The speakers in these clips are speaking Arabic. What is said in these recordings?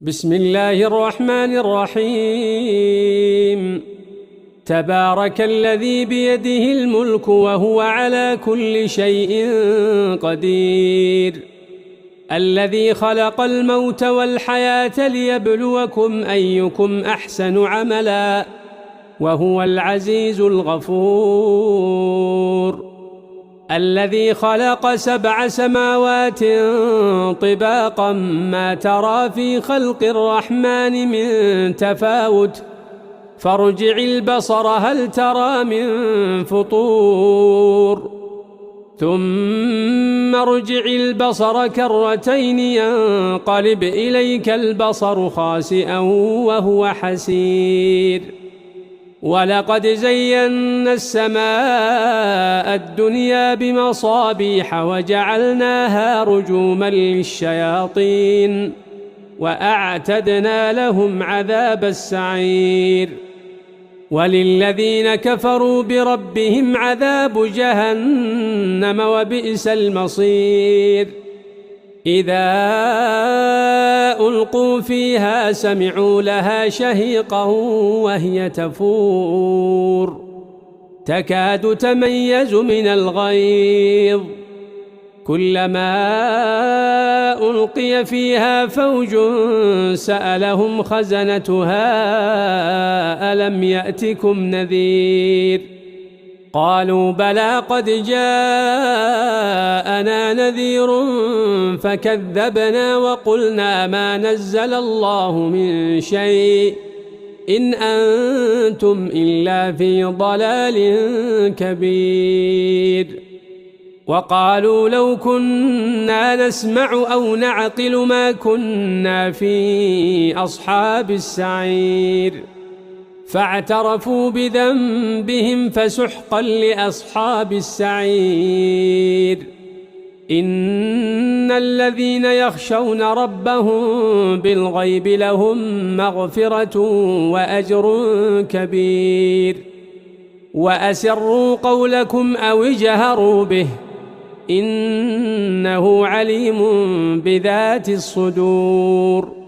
بسم الله الرحمن الرحيم. تبارك الذي بيده الملك وهو على كل شيء قدير، الذي خلق الموت والحياة ليبلوكم أيكم أحسن عملا وهو العزيز الغفور، الذي خلق 7 سماوات طباقا ما ترى في خلق الرحمن من تفاوت، فارجع البصر هل ترى من فطور، ثم ارجع البصر كرتين ينقلب إليك البصر خاسئا وهو حسير. ولقد زينا السماء الدنيا بمصابيح وجعلناها رجوما للشياطين وأعتدنا لهم عذاب السعير. وللذين كفروا بربهم عذاب جهنم وبئس المصير. إذا ألقوا فيها سمعوا لها شهيقا وهي تفور، تكاد تميز من الغيظ، كلما ألقي فيها فوج سألهم خزنتها ألم يأتكم نذير؟ قالوا بلى قد جاءنا نذير فكذبنا وقلنا ما نزل الله من شيء إن أنتم إلا في ضلال كبير. وقالوا لو كنا نسمع أو نعقل ما كنا في أصحاب السعير، فاعترفوا بذنبهم فسحقا لأصحاب السعير. إن الذين يخشون ربهم بالغيب لهم مغفرة وأجر كبير. وأسروا قولكم أو اجهروا به إنه عليم بذات الصدور.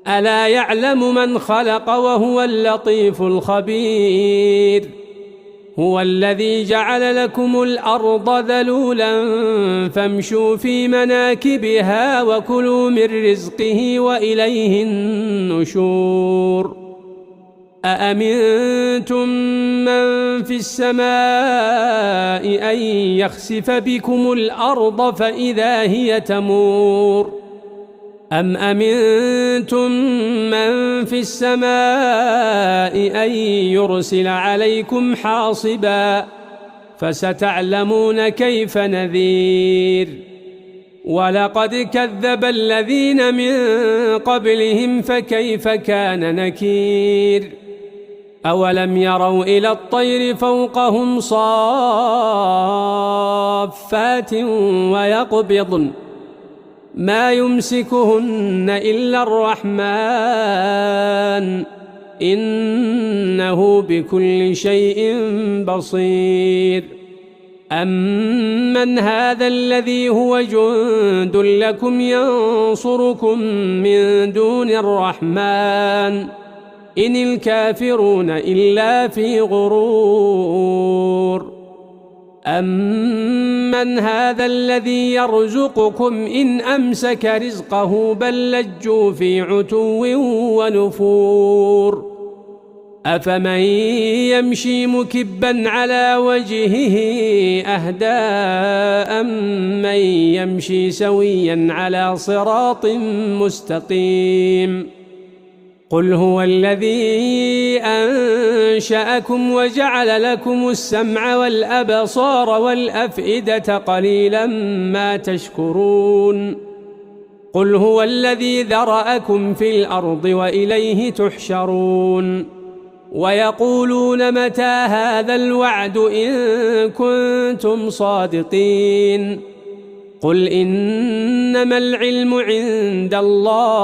ألا يعلم من خلق وهو اللطيف الخبير. هو الذي جعل لكم الأرض ذلولا فامشوا في مناكبها وكلوا من رزقه وإليه النشور. أأمنتم من في السماء أن يخسف بكم الأرض فإذا هي تمور، أم أمنتم من في السماء أن يرسل عليكم حاصبا فستعلمون كيف نذير. ولقد كذب الذين من قبلهم فكيف كان نكير. أولم يروا إلى الطير فوقهم صافات ويقبضن ما يمسكهن إلا الرحمن إنه بكل شيء بصير. أمن هذا الذي هو جند لكم ينصركم من دون الرحمن إن الكافرون إلا في غرور. أمن هذا الذي يرزقكم إن أمسك رزقه بل لجوا في عتو ونفور. أفمن يمشي مكبا على وجهه أهدى أمن يمشي سويا على صراط مستقيم. قل هو الذي أنشأكم وجعل لكم السمع والأبصار والأفئدة قليلا ما تشكرون. قل هو الذي ذرأكم في الأرض وإليه تحشرون. ويقولون متى هذا الوعد إن كنتم صادقين. قل إنما العلم عند الله